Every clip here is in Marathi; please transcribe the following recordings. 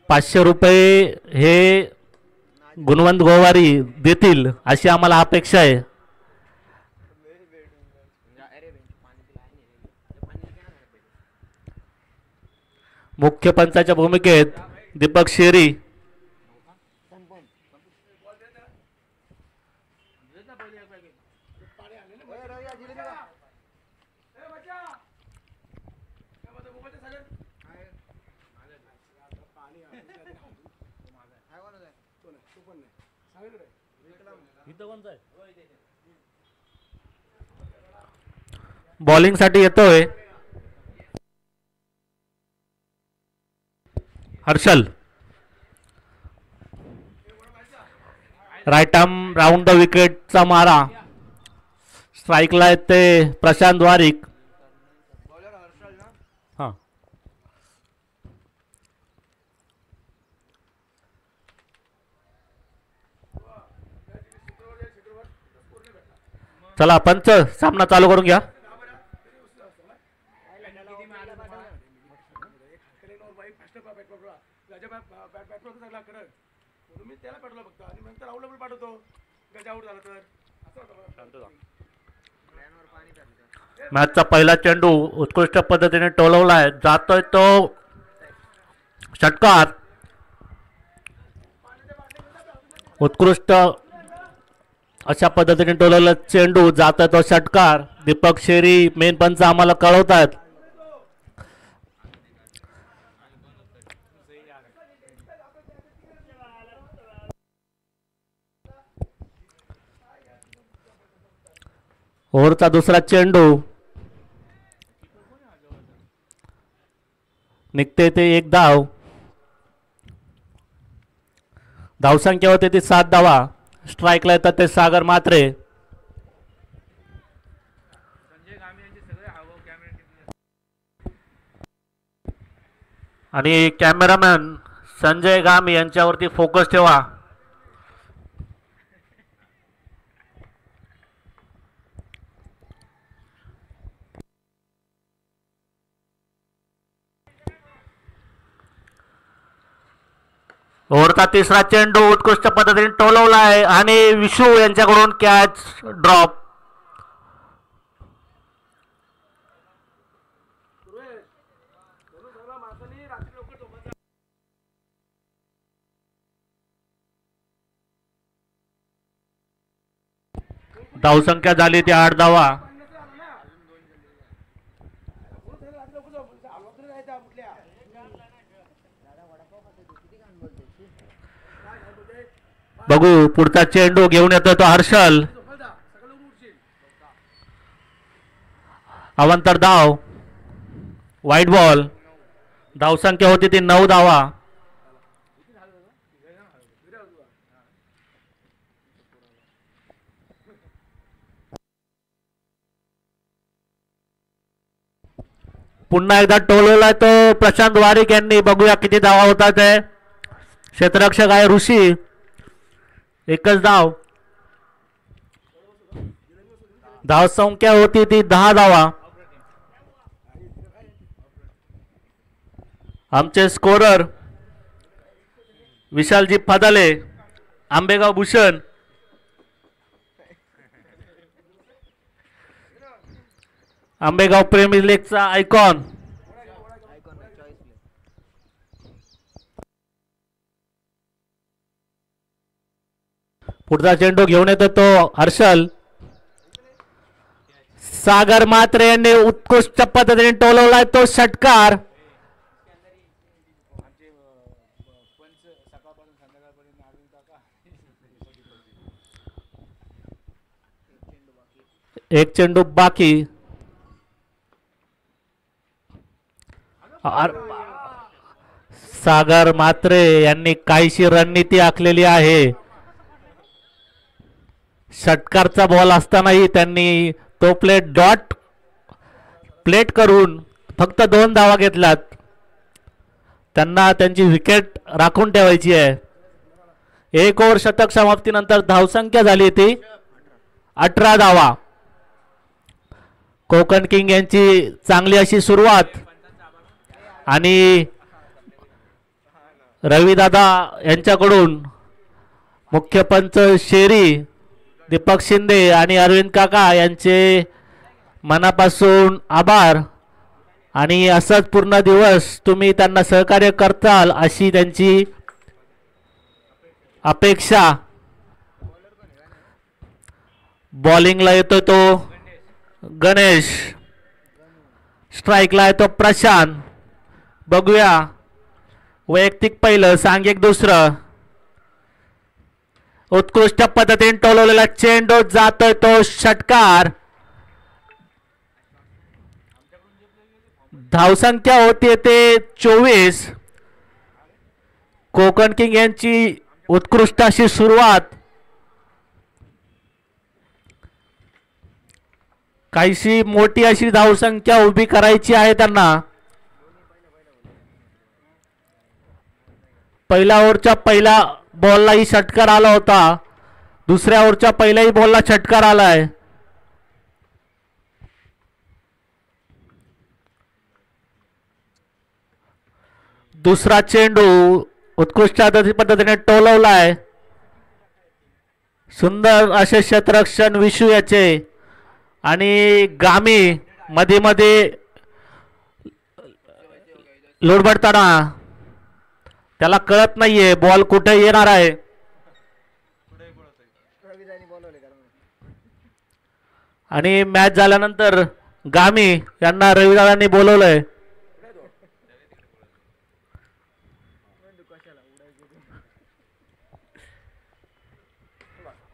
500 रुपये हे गुणवंत गोवारी देतील अशी आम्हाला अपेक्षा आहे. मुख्य पंचाच्या भूमिकेत दीपक शेरी, बॉलिंग साठी येतोय Harshal. Right arm round the विकेटचा मारा. स्ट्राईकला येते प्रशांत वारिक. हा चला पंच सामना चालू करून घ्या. मॅचचा पहिला चेंडू उत्कृष्ट पद्धतीने टोलवलाय. जातोय तो षटकार. उत्कृष्ट अशा पद्धतीने टोलवला चेंडू. जातोय तो षटकार. दीपक शेरी मेन पंच आम्हाला कळवतात. ओव्हरचा दुसरा चेंडू निघते ते 1 धाव. धावसंख्या होते ती 7 धावा. स्ट्राईकला येतात ते सागर म्हात्रे. आणि कॅमेरामॅन संजय गामी यांच्यावरती फोकस ठेवा. ओव्हरचा तिसरा चेंडू उत्कृष्ट पद्धतीने टोलवला आहे आणि विशू यांच्याकडून कॅच ड्रॉप. धावसंख्या झाली ती 8 धावा. बघू पुढचा चेंडू घेऊन येतोय तो हर्षल. अवांतर धाव. वाईट बॉल. धावसंख्या होती ती 9 धावा. पुन्हा एकदा टोलवलाय तो प्रशांत वारिक यांनी. बघूया किती धावा होतात. क्षेत्ररक्षक आहे ऋषी. एकच धाव. धाव संख्या होती ती 10 धावा. आमचे स्कोरर विशालजी फदाले, आंबेगाव भूषण. आंबेगाव प्रीमियर लीगचा आयकॉन. पुढचा चेंडू घेऊन येतो तो हर्षल. सागर म्हात्रे यांनी उत्कृष्ट पद्धतीने टोलवलाय तो षटकार. एक चेंडू बाकी. सागर म्हात्रे यांनी काहीशी रणनीती आखलेली आहे. षटकारचा बॉल असतानाही त्यांनी तो डॉट प्लेट करून फक्त 2 धावा घेतल्यात. त्यांना त्यांची विकेट राखून ठेवायची आहे. 1 ओव्हर शतक समाप्तीनंतर धावसंख्या झाली ती 18 धावा. कोकण किंग यांची चांगली अशी सुरुवात आणि रविदादा यांच्याकडून मुख्य पंच शेरी दीपक शिंदे आणि अरविंद काका यांचे मनापासून आभार आणि असंच पूर्ण दिवस तुम्ही त्यांना सहकार्य करताल अशी त्यांची अपेक्षा. बॉलिंगला येतो तो गणेश, स्ट्राईकला येतो प्रशांत. बघूया वैयक्तिक पहिलं सांघिक दुसरं. उत्कृष्ट पद्धतीने टोलवलेला चेंडू जातोय तो षटकार. धावसंख्या होती ते 24. कोकण किंग यांची उत्कृष्ट अशी सुरुवात. काहीशी मोठी अशी धावसंख्या उभी करायची आहे त्यांना. पहिल्या ओव्हरच्या पहिल्या बॉललाही षटकार आला होता, दुसऱ्या ओव्हरच्या पहिल्याही बॉलला षटकार आलाय. दुसरा चेंडू उत्कृष्ट पद्धतीने टोलवलाय. सुंदर असे क्षेत्ररक्षण विशू याचे आणि गामी मध्ये मध्ये लोडबडताना त्याला कळत नाहीये बॉल कुठे येणार आहे. आणि मॅच झाल्यानंतर गामी यांना रविदादांनी बोलवलंय.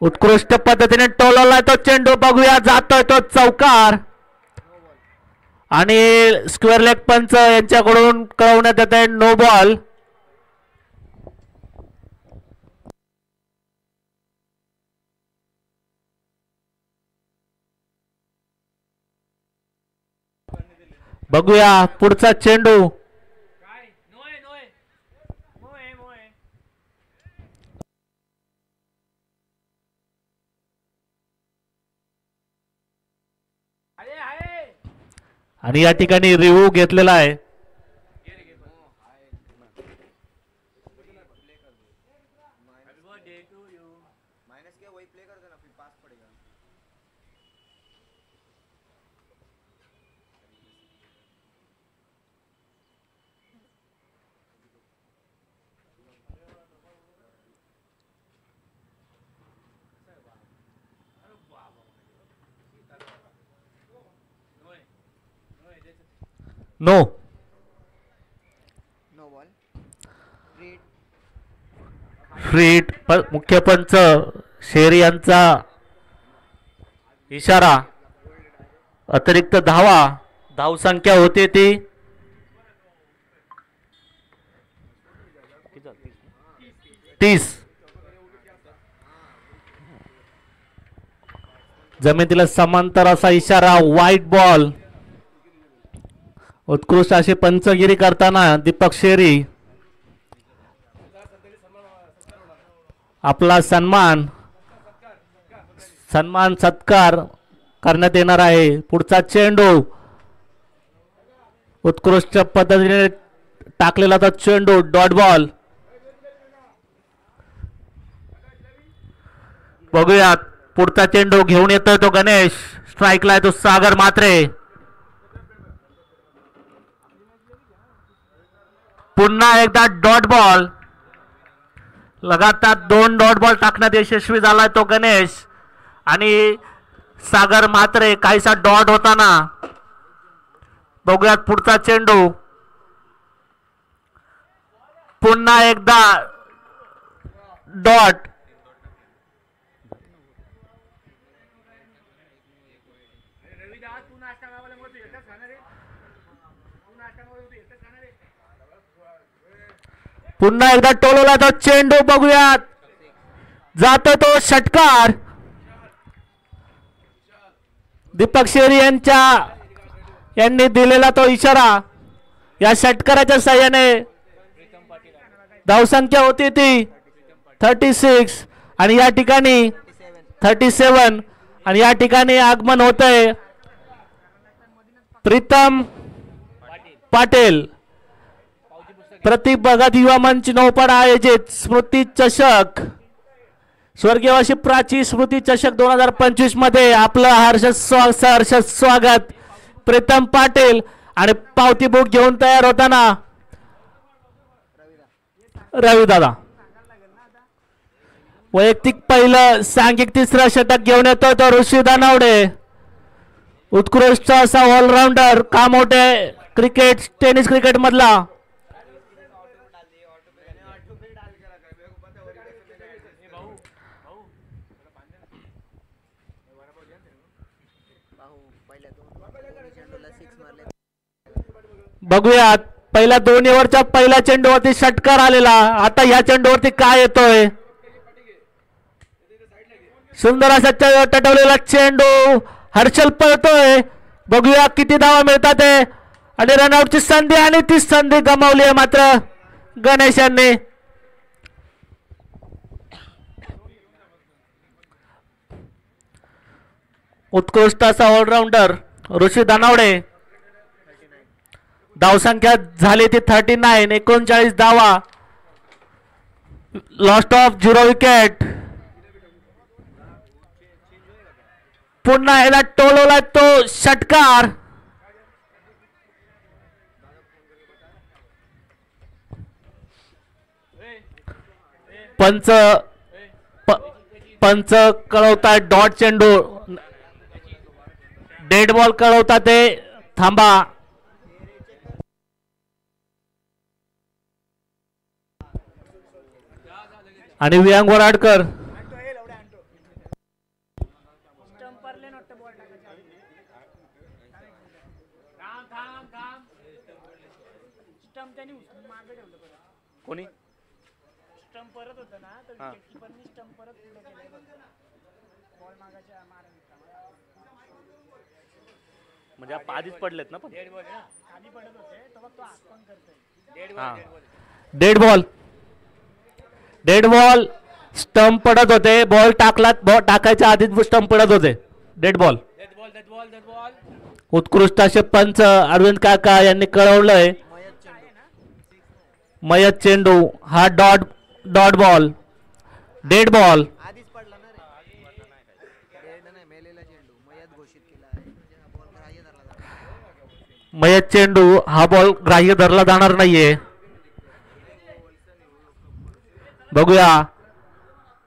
उत्कृष्ट पद्धतीने टोलवलाय तो चेंडू. बघूया जातोय तो चौकार आणि स्क्वेअर लेग पंच यांच्याकडून कळवण्यात येत आहे नो बॉल. बघूया पुढचा चेंडू. आणि या ठिकाणी रिव्ह्यू घेतलेला आहे. नो फ्रीट. मुख्य पंच शेरी यांचा इशारा. अतिरिक्त धावा. धावसंख्या होते ती 30. जमिनीला समांतर असा इशारा. White ball. उत्कृष्ट अशी पंचगिरी करताना दीपक शेरी. आपला सन्मान सत्कार करण्यात येणार आहे. पुढचा चेंडू उत्कृष्ट पद्धतीने टाकलेला तो चेंडू डॉट बॉल. बघूयात पुढचा चेंडू घेऊन येतोय तो गणेश. स्ट्राईकला आहे तो सागर मात्रे. पुन्हा एकदा डॉट बॉल. लगातार 2 डॉट बॉल टाकण्यात यशस्वी झालाय तो गणेश आणि सागर मात्रे काहीसा डॉट होताना. बघूयात पुढचा चेंडू. पुन्हा एकदा डॉट. पुन्हा एकदा टोलवला तो चेंडू. बघूयात जातो तो षटकार. दीपक शेरी यांनी दिलेला तो इशारा. या षटकाराच्या साह्याने धावसंख्या होती ती 36 आणि या ठिकाणी 37 आणि या ठिकाणी आगमन होतंय प्रीतम पाटील. प्रतीक भगत युवा मंच नौपाड आयोजित स्मृती चषक स्वर्गीय प्राची स्मृती चषक 2025 मध्ये आपलं हर्षद स्वागत. प्रीतम पाटील आणि पावती बुक घेऊन तयार होताना रवी दादा. वैयक्तिक पहिलं सांघिक तिसरं षटक घेऊन येतो तो ऋषी दानवडे. उत्कृष्ट असा all rounder Kamothe cricket tennis cricket मधला. बघूयात पहिल्या 2 ओव्हरच्या पहिल्या चेंडूवरती षटकार आलेला. आता ह्या चेंडूवरती काय येतोय. सुंदर असा टटवलेला चेंडू. हर्षल पळतोय. बघूया किती धावा मिळतात ते. आणि रनआउटची संधी आणि ती संधी गमावली आहे मात्र गणेश यांनी. उत्कृष्ट असा ऑलराऊंडर ऋषी दानवडे. धावसंख्या झाली ती 39. 39 धावा. Lost of 0 wicket. पुन्हा याला टोलवला तो षटकार. पंच कळवतात डॉट चेंडू. डेड बॉल कळवतात ते थांबा. आणि वियांग वराडकर कोणी स्टंप परत होता ना तर विकेटकीपरनी स्टंप परत पुढे केलाय बॉल मागाच्या म्हणजे आधीच पडलेत ना. पण खाली पडत होते तो हात पण करतोय. डेड बॉल स्टंप पडत होते. बॉल टाकायच्या आधीच स्टंप पडत होते. Dead ball. उत्कृष्ट असे पंच अरविंद काका यांनी कळवलंय. मयत चेंडू हा डॉट बॉल. Dead ball. मयत चेंडू हा बॉल ग्राह्य धरला जाणार नाहीये. बघूया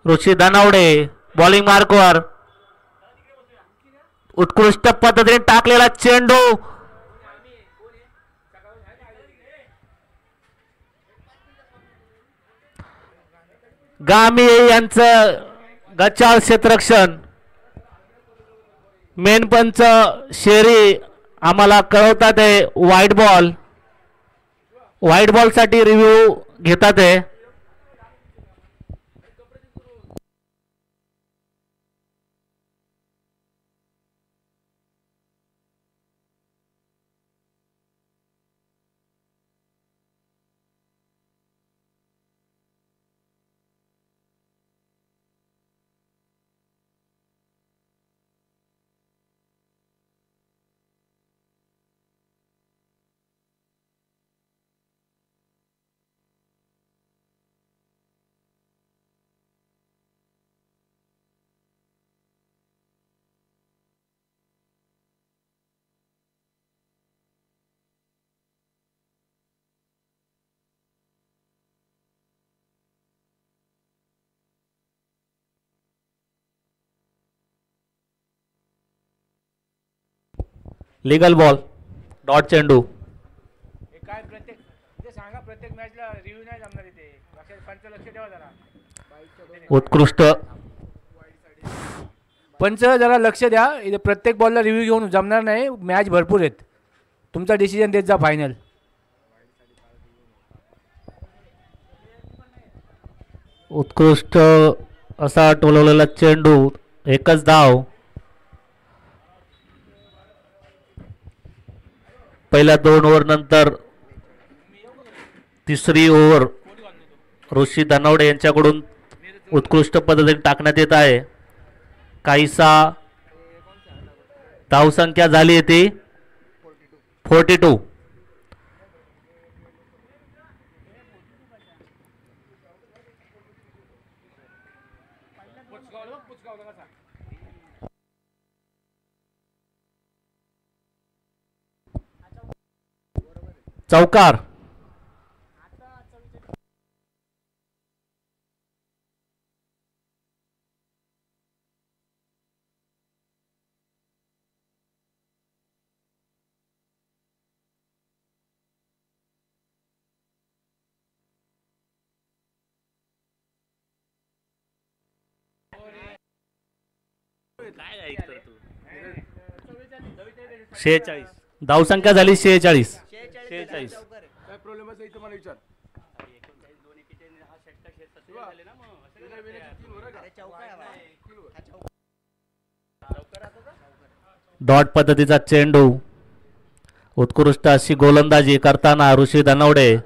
ऋषी दानवडे बॉलिंग मार्कवर. उत्कृष्ट पद्धतीने टाकलेला चेंडू. गामी यांचं गच्चाळ क्षेत्ररक्षण. मेन पंच शेरी आम्हाला कळवतात आहे व्हाईट बॉल. व्हाईट बॉल साठी रिव्ह्यू घेतात आहे. Legal ball. डॉट चेंडू. काय प्रत्येक ते सांगा प्रत्येक मॅचला रिव्ह्यू नाही जमणार इथे. पंच लक्ष ठेवा जरा. उत्कृष्ट पंच जरा लक्ष द्या. इथे प्रत्येक बॉलला रिव्ह्यू घेऊन जमणार नाही. मॅच भरपूर आहेत. तुमचा डिसिजन देत जा फायनल. उत्कृष्ट असा टोलवलेला चेंडू. एकच धाव. पहिल्या 2 ओव्हर नंतर तिसरी ओव्हर ऋषी दानवडे यांच्याकडून उत्कृष्ट पद्धतीने टाकण्यात येत आहे. काहीसा धावसंख्या झाली ती 42. पुचकावलं बघ, पुचकावलं कसा. चौकार. शेहेचाळीस. धावसंख्या झाली 46. 46. काय प्रॉब्लेम असेल इथं मला विचार. डॉट पद्धतीचा चेंडू. उत्कृष्ट अशी गोलंदाजी करताना ऋषी धनवडे.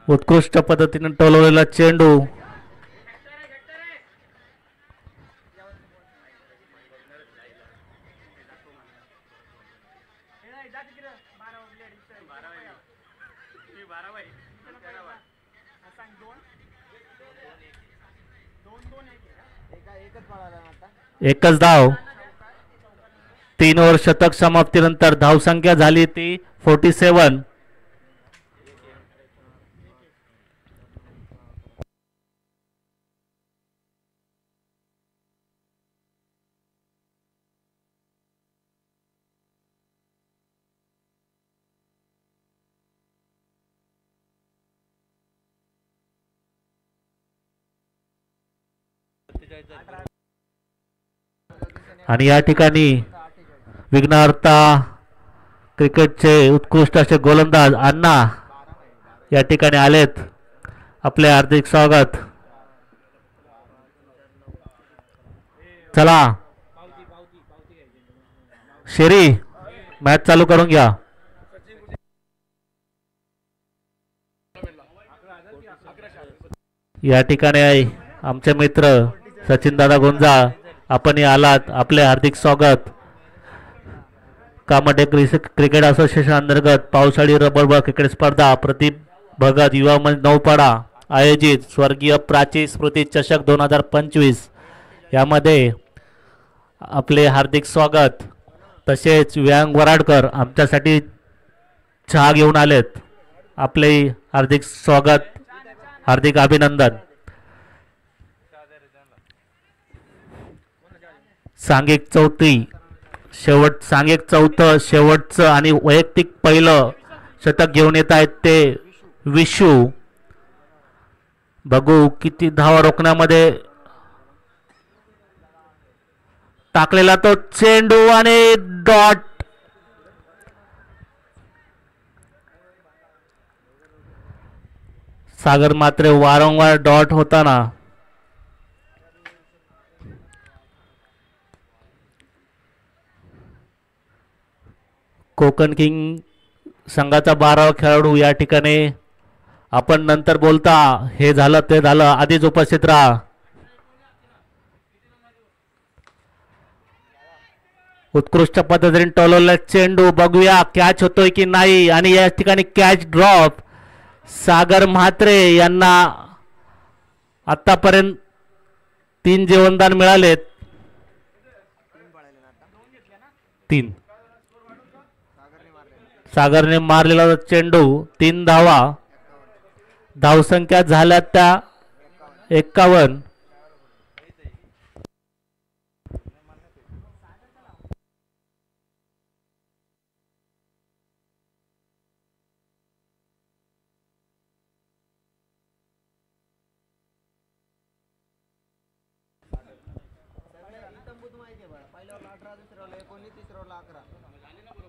उत्कृष्ट पद्धतीने टोलवलेला चेंडू. एकच धाव. 3 ओव्हर शतक समाप्तीनंतर धावसंख्या झाली ती 47. आणि या ठिकाणी विघ्नहर्ता क्रिकेटचे उत्कृष्ट असे गोलंदाज अण्णा या ठिकाणी आलेत. आपले हार्दिक स्वागत. चला शेरी मॅच चालू करून घ्या. या ठिकाणी आमचे मित्र सचिन दादा गुंजा आपण आलात. आपले हार्दिक स्वागत. कामटे क्रिकेट असोसिएशन अंतर्गत पावसाळी रबर बॉल क्रिकेट स्पर्धा प्रदीप भगत युवा मंच नौपाडा आयोजित स्वर्गीय प्राची स्मृती चषक 2025 यामध्ये आपले हार्दिक स्वागत. तसेच व्यांग वराडकर आमच्यासाठी चहा घेऊन आलेत. आपले हार्दिक स्वागत, हार्दिक अभिनंदन. सांघिक चौथं शेवटचं आणि वैयक्तिक पहिलं शतक घेऊन येत आहेत ते विशू. बघू किती धावा रोखण्यामध्ये टाकलेला तो चेंडू आणि डॉट. सागर मात्र वारंवार डॉट होताना कोकण किंग संघाचा 12वा खेळाडू या ठिकाणी आपण नंतर बोलता. हे झालं ते झालं, आधीच उपस्थित राहा. उत्कृष्ट पद्धतीने टोलवलेला चेंडू. बघूया कॅच होतोय की नाही. आणि या ठिकाणी कॅच ड्रॉप. सागर म्हात्रे यांना आतापर्यंत 3 जीवनदान मिळालेत. 3 सागरने मारलेला चेंडू. 3 धावा. धावसंख्या झाल्या त्या 51.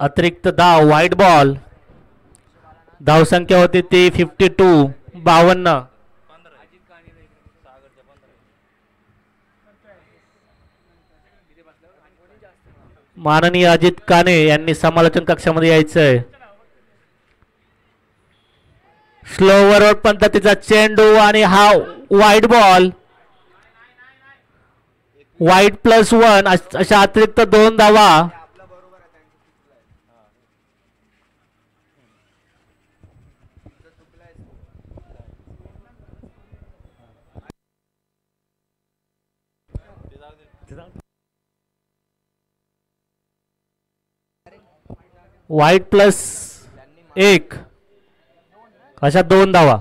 अतिरिक्त धाव व्हाईट बॉल. धावसंख्या होती ती 52. 52. माननीय अजित काने यांनी समालोचन कक्षामध्ये यायचंय. स्लोवर पद्धतीचा चेंडू आणि हा वाईट बॉल. वाईट +1 अशा अतिरिक्त 2 धावा. वाईट +1 अशा 2 धावा.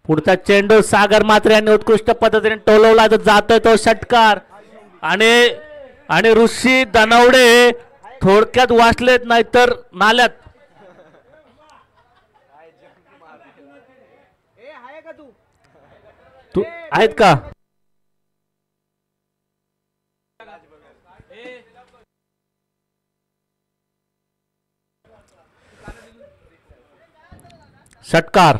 पुढचा चेंडू सागर मात्रे यांनी उत्कृष्ट पद्धतीने टोलवला. जातोय तो षटकार आणि ऋषी दानवडे थोडक्यात वाचलेत नाही तर नाल्यात. तू आहेत का? षटकार.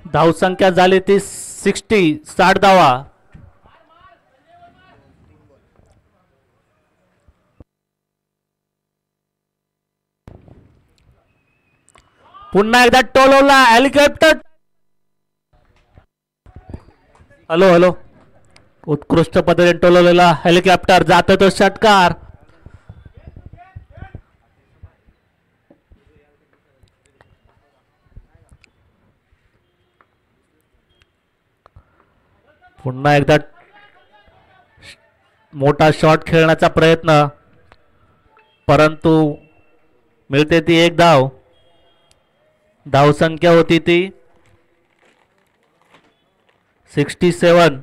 धावसंख्या झाली ती 60 धावा. पुन्हा एकदा टोलवला हेलिकॉप्टर. हॅलो उत्कृष्ट पद्धतीने टोलवलेला हेलिकॉप्टर. जातो तो षटकार. पुन्हा एकदा मोठा शॉट खेळण्याचा प्रयत्न, परंतु मिळते ती 1 धाव. धावसंख्या होती ती 67.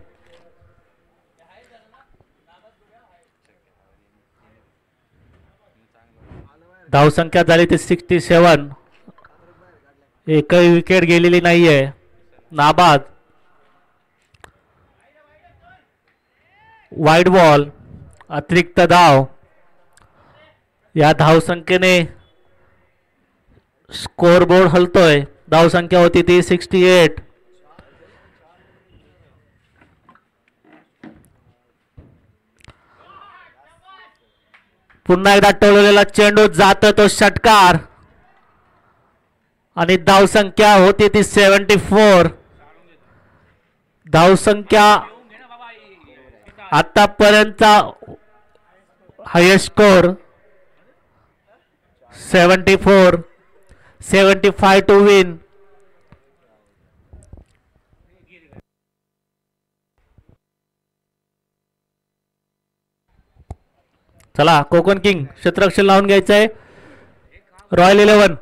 धावसंख्या झाली ती 67. एकही विकेट गेलेली नाहीये. नाबाद. वाईट बॉल. अतिरिक्त धाव. या धावसंख्येने स्कोरबोर्ड हलतोय. धावसंख्या होती ती 68. पुन्हा एकदा टोलवलेला चेंडू. जातो तो षटकार आणि धावसंख्या होती ती 74. धावसंख्या आतापर्यंतचा हायेस्ट स्कोर 74. 75 to win. चला कोकण किंग क्षेत्ररक्षण लावून घ्यायचंय. रॉयल 11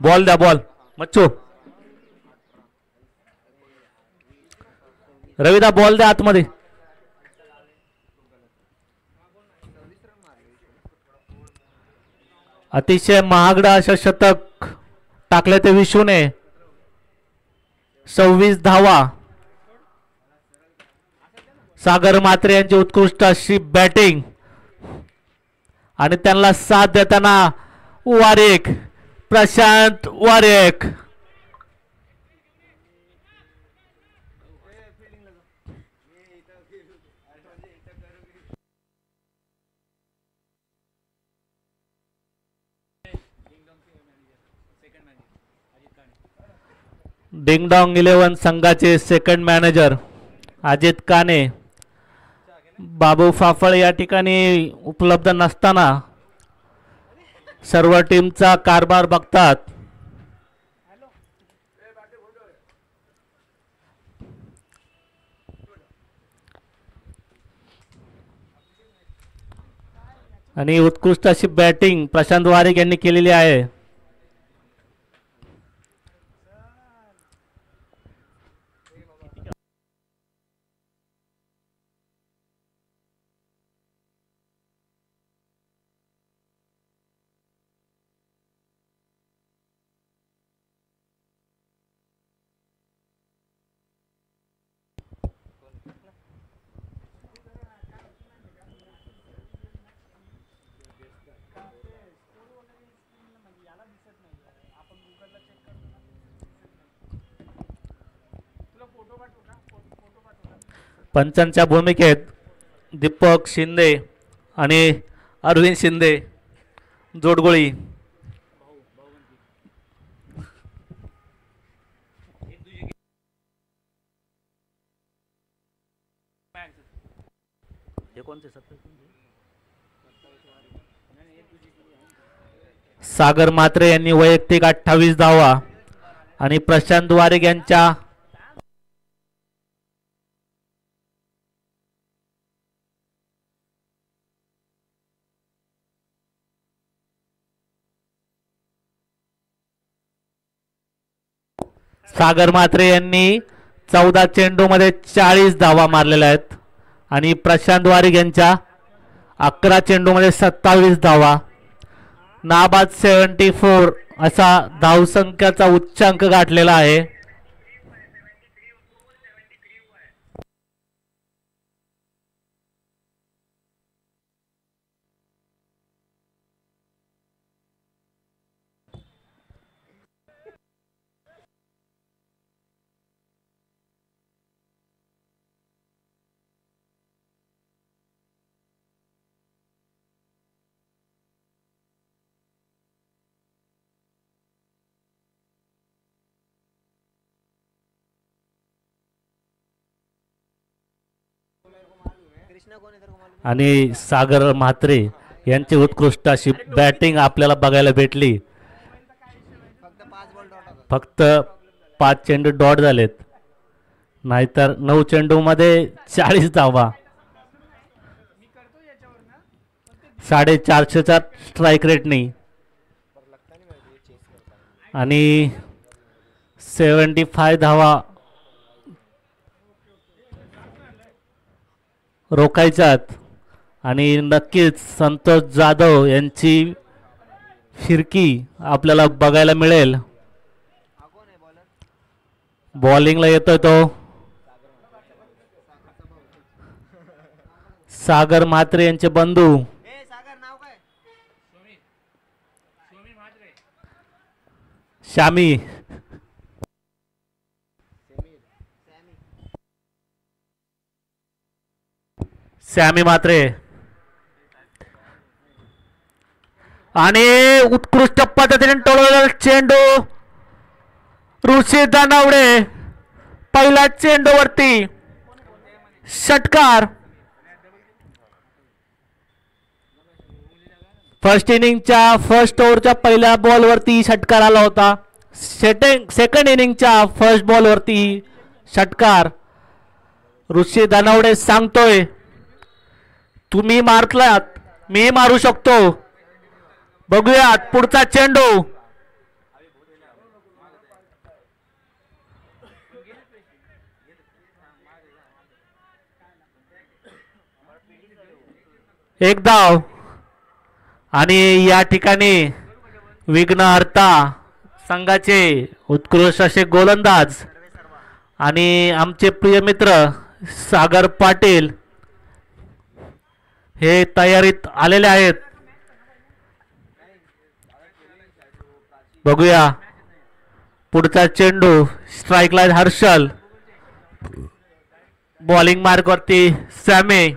बॉल द्या. बॉल मच्छू रविदा बॉल द्या आतमध्ये. अतिशय महागडा असं शतक टाकले ते विशूने. 26 धावा. सागर मात्रे यांची उत्कृष्ट अशी बॅटिंग आणि त्यांना साथ देताना वारेक, प्रशांत वारेक. डिंगडॉंग 11 संघाचे सेकंड मॅनेजर अजित काने. बाबू फाफळ या ठिकाणी उपलब्ध नसताना सर्व टीमचा कारभार बघतात. आणि उत्कृष्ट अशी बॅटिंग प्रशांत वारेक यांनी केलेली आहे. पंचांच्या भूमिकेत दीपक शिंदे आणि अरविंद शिंदे जोडगोळी. सागर म्हात्रे यांनी वैयक्तिक 28 धावा आणि प्रशांत वारिक यांच्या सागर म्हात्रे यांनी 14 चेंडूमध्ये 40 धावा मारलेल्या आहेत आणि प्रशांत वारिक यांच्या 11 चेंडूमध्ये 27 धावा. नाबाद 74 असा धावसंख्याचा उच्चांक गाठलेला आहे. आणि सागर म्हात्रे यांची उत्कृष्ट अशी बॅटिंग आपल्याला बघायला भेटली. फक्त 5 चेंडू डॉट झालेत, नाहीतर 9 चेंडूमध्ये 40 धावा. 450च्या स्ट्राईक रेटनी आणि 75 धावा रोखायच्यात. आणि नक्कीच संतोष जाधव यांची फिरकी आपल्याला बघायला मिळेल. बॉलिंगला येतोय तो सागर म्हात्रे यांचे बंधू शामी. सॅमी म्हात्रे आणि उत्कृष्ट पद्धतीने टोलवलेला चेंडू ऋषी दानवडे पहिल्या चेंडूवरती षटकार. फर्स्ट इनिंगच्या फर्स्ट ओव्हरच्या पहिल्या बॉलवरती षटकार आला होता. सेकंड इनिंगच्या फर्स्ट बॉलवरती षटकार. ऋषी दानवडे सांगतोय तुम्ही मारलात मी मारू शकतो. बघूयात पुढचा चेंडू. एक धाव आणि या ठिकाणी विघ्नहर्ता संघाचे उत्कृष्ट असे गोलंदाज आणि आमचे प्रिय मित्र सागर पाटील हे तयारीत आलेले आहेत. बघूया पुढचा चेंडू. Strike line Harshal. Bowling mark वरती सॅमी.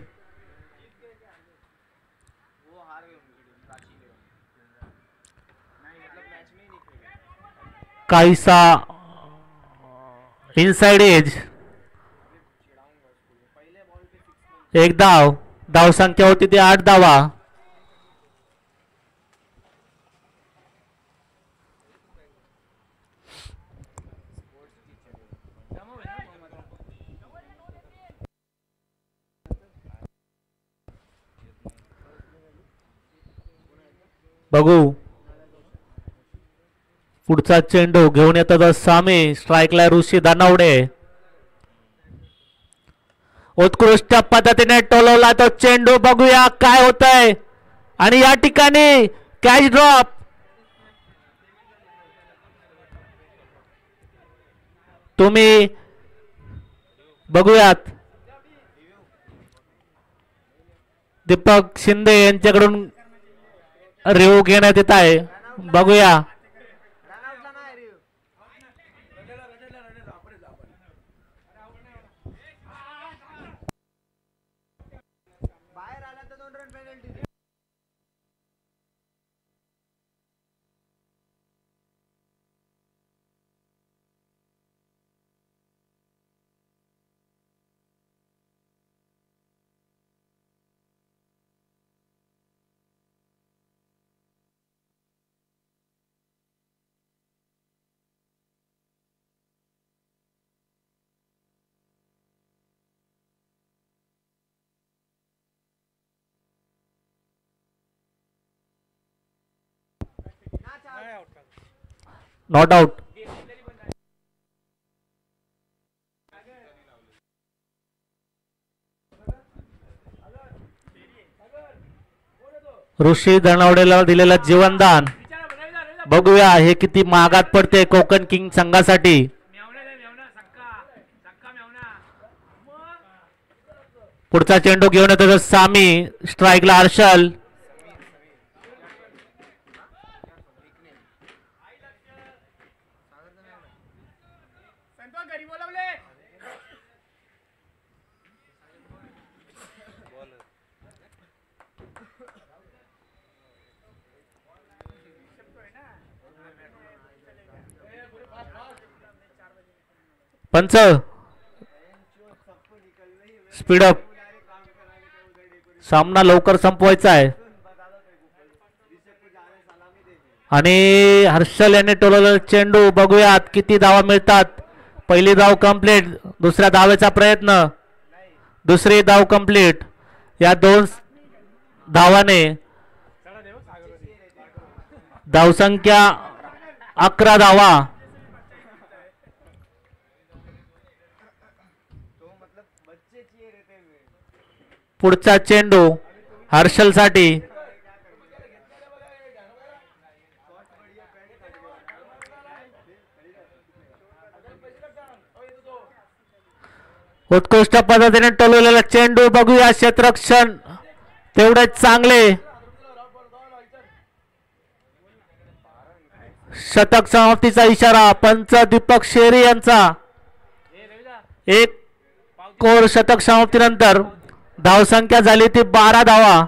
काहीसा इनसाइड एज. एक धाव. धाव संख्या होती ती 8 धावा. बघू पुढचा चेंडू घेऊन येतात सामी. स्ट्राइकला ऋषी दानवडे. उत्कृष्ट पद्धतीने टोलवला तो चेंडू. बघूया काय होतंय. आणि या ठिकाणी कॅच ड्रॉप. तुम्ही बघूयात दीपक शिंदे यांच्याकडून रिव्ह्यू घेण्यात येत आहे. बघूया नॉट आउट. ऋषी धनावडेला दिलेला जीवनदान बघूया हे किती महागात पडते कोकण किंग संघासाठी. पुढचा चेंडू घेऊन येतो सामी. स्ट्राईकला हर्षल. पंच स्पीडअप. सामना लवकर संपवायचा आहे. आणि हर्षल याने टोलवलेला चेंडू बघूयात किती धावा मिळतात. पहिली धाव कंप्लीट. दुसऱ्या धावेचा प्रयत्न. दुसरी धाव कंप्लीट. या 2 धावाने धावसंख्या 11 धावा. पुढचा चेंडू हर्षल साठी. उत्कृष्ट पद्धतीने टोलवलेला चेंडू बघूया. क्षेत्ररक्षण तेवढेच चांगले. शतक समाप्तीचा इशारा पंच दीपक शेरी यांचा. एक कोर शतक समाप्तीनंतर धावसंख्या झाली ती 12 धावा.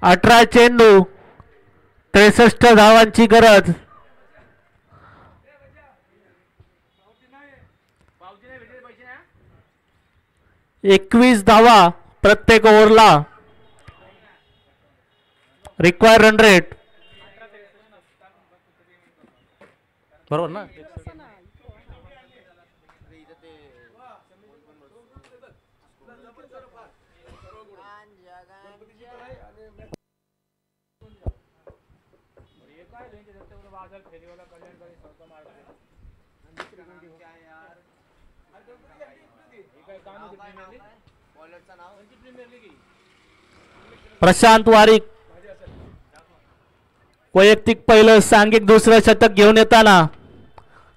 18 चेंडू 63 धावांची गरज. 21 धावा प्रत्येक ओव्हरला. रिक्वायर रन रेट बरोबर ना. प्रशांत वारिक वैयक्तिक पहिलं सांघिक दुसरं शतक घेऊन येताना.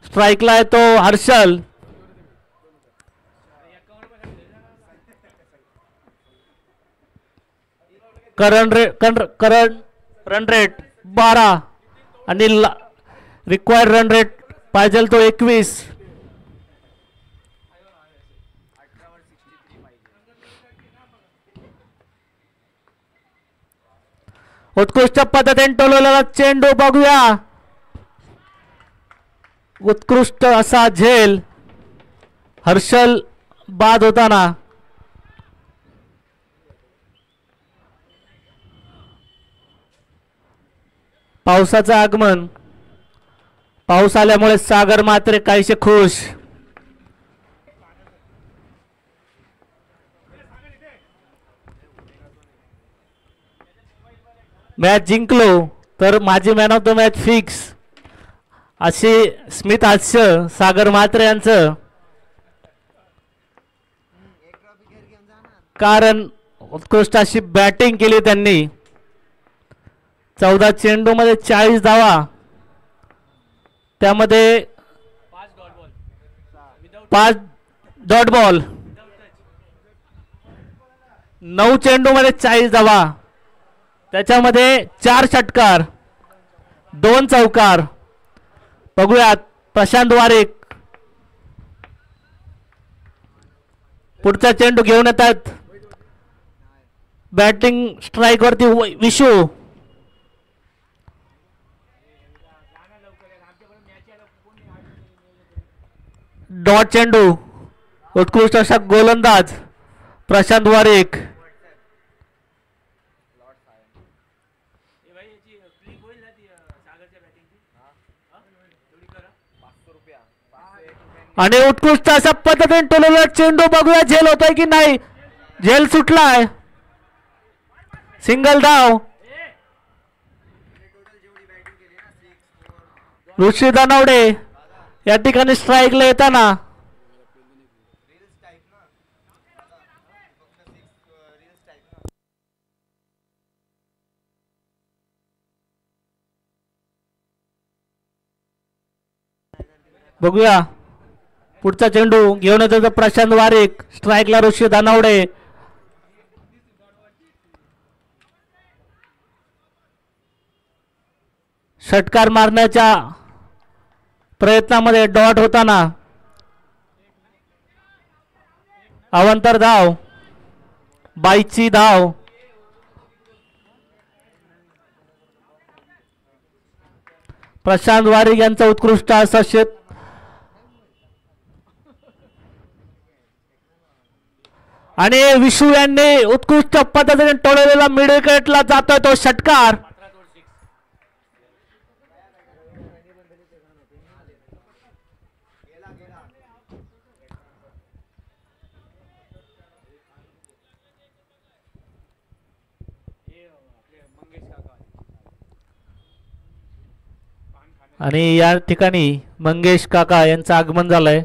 स्ट्राईकला येतो हर्षल. करंट रन रेट 12 आणि रिक्वायर्ड रन रेट पाहिजे तो 21. उत्कृष्ट पद्धतीने टोलवलेला चेंडू बघूया. उत्कृष्ट असा झेल. हर्षल बाद होताना. पावसाचं आगमन. पाऊस आल्यामुळे सागर मात्र काहीसे खुश. मॅच जिंकलो तर माझी man of the match fix अशी स्मित हास्य सागर म्हात्रे यांचं. कारण उत्कृष्ट अशी बॅटिंग केली त्यांनी. 14 चेंडू मध्ये 40 धावा. त्यामध्ये 5 डॉट बॉल. 9 चेंडू मध्ये 40 धावा. त्याच्यामध्ये 4 षटकार 2 चौकार. बघूयात प्रशांत वारिक. पुढचा चेंडू घेऊन येतात. बॅटिंग स्ट्राईक वरती विशू. डॉट चेंडू. उत्कृष्ट असा गोलंदाज प्रशांत वारिक. आणि उत्कृष्ट अशा पद्धतीने टोलवलेला चेंडू बघूया झेल होतोय की नाही. झेल सुटलाय. सिंगल धाव. ऋषी दानवडे या ठिकाणी स्ट्राईकला येताना बघूया. पुढचा चेंडू घेऊन येतो प्रशांत वारिक. स्ट्राईकला ऋषी दानवडे. षटकार मारण्याच्या प्रयत्नामध्ये डॉट होताना अवांतर धाव. 22ची धाव. प्रशांत वारिक यांचा उत्कृष्ट असा आणि विशू यांनी उत्कृष्ट पद्धतीने टोळलेला मिड विकेटला जातोय तो षटकार. आणि या ठिकाणी मंगेश काका यांचं आगमन झालंय.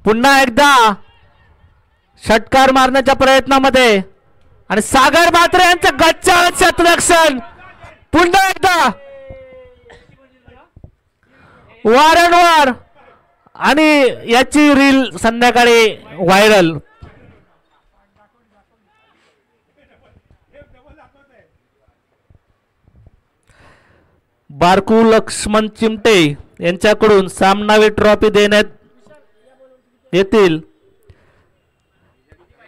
पुन्हा एकदा षटकार मारण्याच्या प्रयत्नामध्ये आणि सागर म्हात्रे यांचं गच्चाळ क्षेत्ररक्षण. पुन्हा एकदा वारंवार आणि याची रील संध्याकाळी व्हायरल. बारकू लक्ष्मण चिमटे यांच्याकडून सामनावीर ट्रॉफी देण्यात येतील.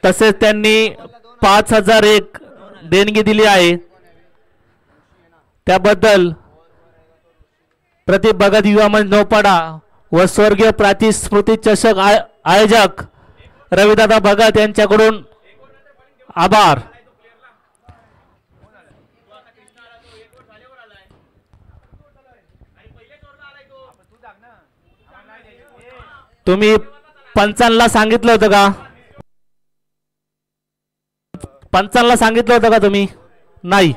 तसेच त्यांनी 5001 देणगी दिली आहे. त्याबद्दल प्रति भगत युवा मंच नौपाडा व स्वर्गीय प्राची स्मृती चषक आयोजक रविदादा भगत यांच्याकडून आभार. तुम्ही पंचांना सांगितलं होतं का? पंचांना सांगितलं होतं का तुम्ही? नाही.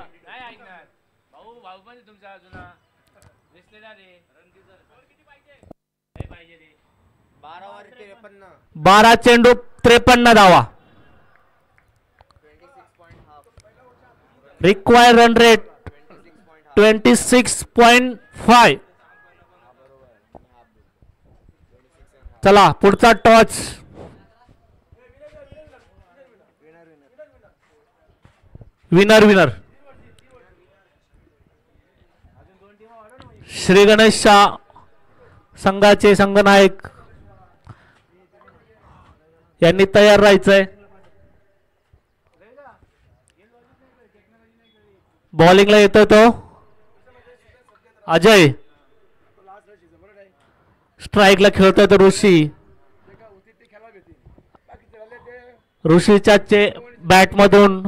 12 चेंडू 53 धावा. Required run rate 26.5. चला पुढचा टॉच. विनर विनर श्री गणेश शाह संघाचे संघनायक यांनी तयार राहायचंय. बॉलिंगला येतोय तो अजय. स्ट्राईकला खेळतोय तो ऋषी. ऋषीच्या बॅट मधून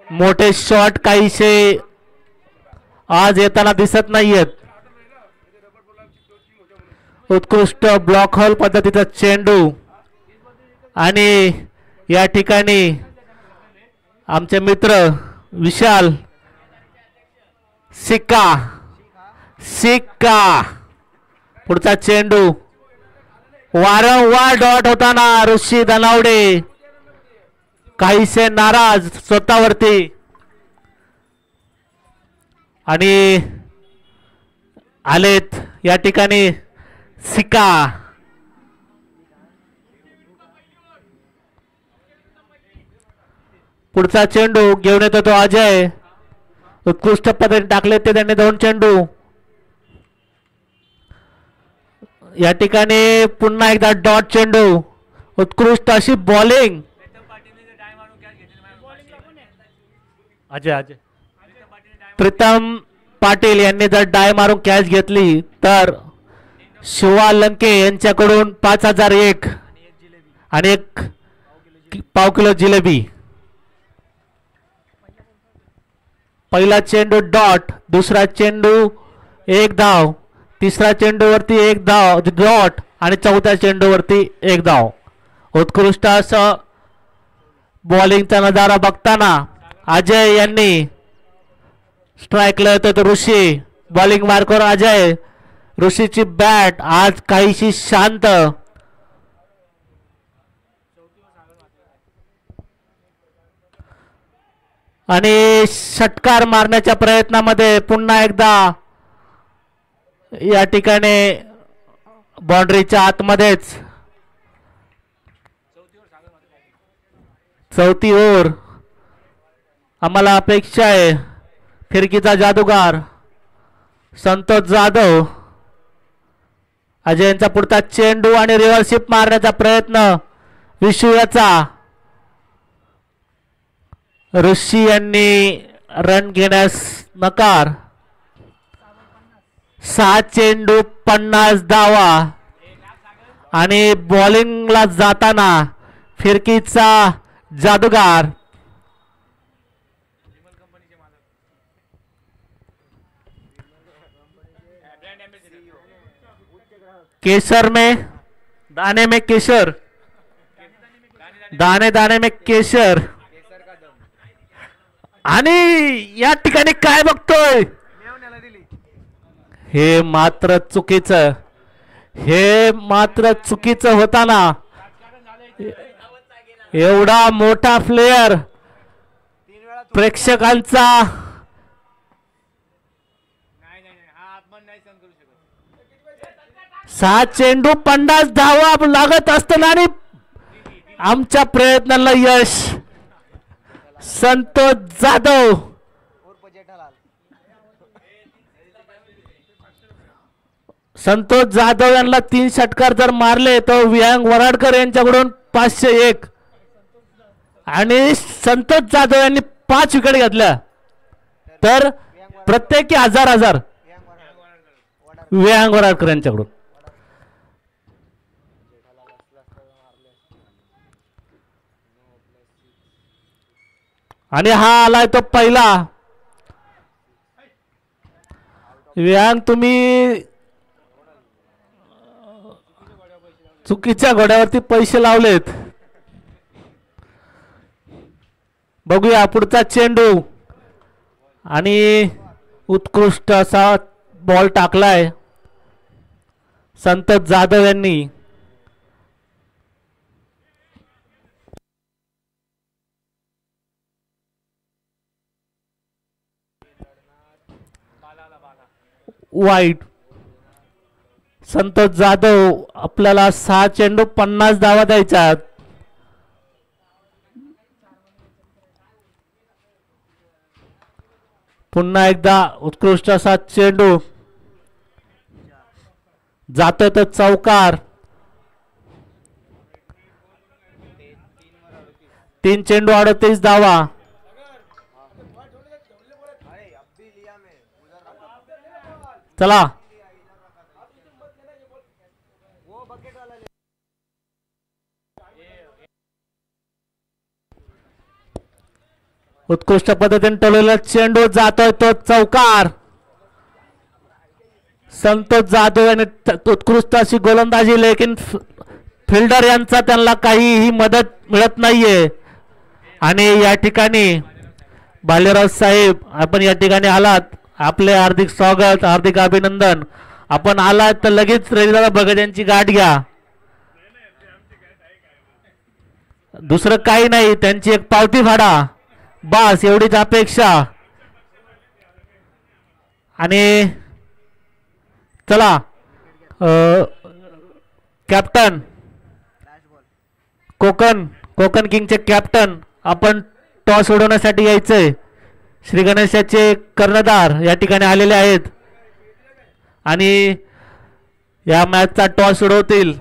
मोठे शॉट काहीसे आज येताना दिसत नाहीयेत. उत्कृष्ट ब्लॉक होल पद्धतीचा चेंडू आणि या ठिकाणी आमचे मित्र विशाल सिक्का सिक्का. पुढचा चेंडू वारंवार डॉट होताना ऋषी दानवडे काहीसे नाराज स्वतःवरती आणि आलेत या ठिकाणी सिक्का. पुढचा चेंडू घेऊन येतो तो अजय. उत्कृष्ट पद्धतीने टाकले ते त्यांनी 2 चेंडू. या ठिकाणी पुन्हा एकदा डॉट चेंडू. उत्कृष्ट अशी बॉलिंग. अजय अजय प्रीतम पाटील यांनी जर डाय मारून कॅच घेतली तर शिवा लंके यांच्याकडून 5001 आणि 1 पाव किलो जिलेबी. पहिला चेंडू डॉट. दुसरा चेंडू 1 धाव. तिसरा चेंडूवरती 1 धाव डॉट आणि चौथ्या चेंडूवरती 1 धाव. उत्कृष्ट असं बॉलिंगचा नजारा बघताना अजय यांनी स्ट्राईकला येतो तो ऋषी. बॉलिंग मार्कवर अजय. ऋषीची बॅट आज काहीशी शांत. आणि षटकार मारण्याच्या प्रयत्नामध्ये पुन्हा एकदा या ठिकाणी बाउंड्रीच्या आतमध्येच चौथी ओव्हर. आम्हाला अपेक्षा आहे फिरकीचा जादूगार संतोष जाधव. अजयचा पुढचा चेंडू आणि रिव्हर्सिप मारण्याचा प्रयत्न विशूयाचा. ऋषी यांनी रन घेण्यास नकार. 6 चेंडू 50 धावा. आणि बॉलिंगला जाताना फिरकीचा जादूगार केसर में दाने में केसर, दाणे दाणे में केसर. आणि या ठिकाणी काय बघतोय हे मात्र चुकीचं. हे मात्र चुकीचं होताना एवढा मोठा प्लेयर प्रेक्षकांचा 6 चेंडू 50 धावा लागत असताना आणि आमच्या प्रयत्नाला यश. संतोष जाधव यांना 3 षटकार जर मारले तर विहांग वराडकर यांच्याकडून 501 आणि संतोष जाधव यांनी 5 विकेट घेतल्या तर प्रत्येकी 1000 विहांग वराडकर यांच्याकडून. आणि हा आलाय तो पहिला. विहांग तुम्ही चुकीच्या घोड्यावरती पैसे लावलेत. बघूया पुढचा चेंडू आणि उत्कृष्ट असा बॉल टाकलाय संतोष जाधव यांनी. वाईट. संतोष जाधव आपल्याला 6 चेंडू 50 धावा द्यायच्यात. पुन्हा एकदा उत्कृष्ट असा चेंडू जातोय तो चौकार. 3 चेंडू 38 धावा. चला उत्कृष्ट पद्धतीने टोललेला चेंडू जातोय तो चौकार. संतोष जाधव यांनी उत्कृष्ट अशी गोलंदाजी लेकिन फिल्डर यांचा त्यांना काहीही मदत मिळत नाहीये. आणि या ठिकाणी भालेराव साहेब आपण या ठिकाणी आलात आपले हार्दिक स्वागत हार्दिक अभिनंदन. आपण आलात तर लगेच रविदादा भगत यांची गाठ घ्या. दुसरं काही नाही त्यांची एक पावती फाडा बस एवढीच अपेक्षा. आणि चला कॅप्टन कोकण किंगचे कॅप्टन आपण टॉस उडवण्यासाठी यायचंय. श्री गणेशाचे कर्णधार या ठिकाणी आलेले आहेत आणि या मॅचचा टॉस उडवतील.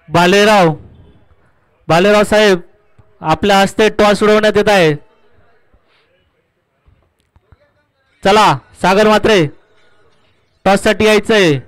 भालेराव साहेब आपल्या हस्ते टॉस उडवण्यात येत आहे. चला सागर म्हात्रे टॉस साठी यायचंय.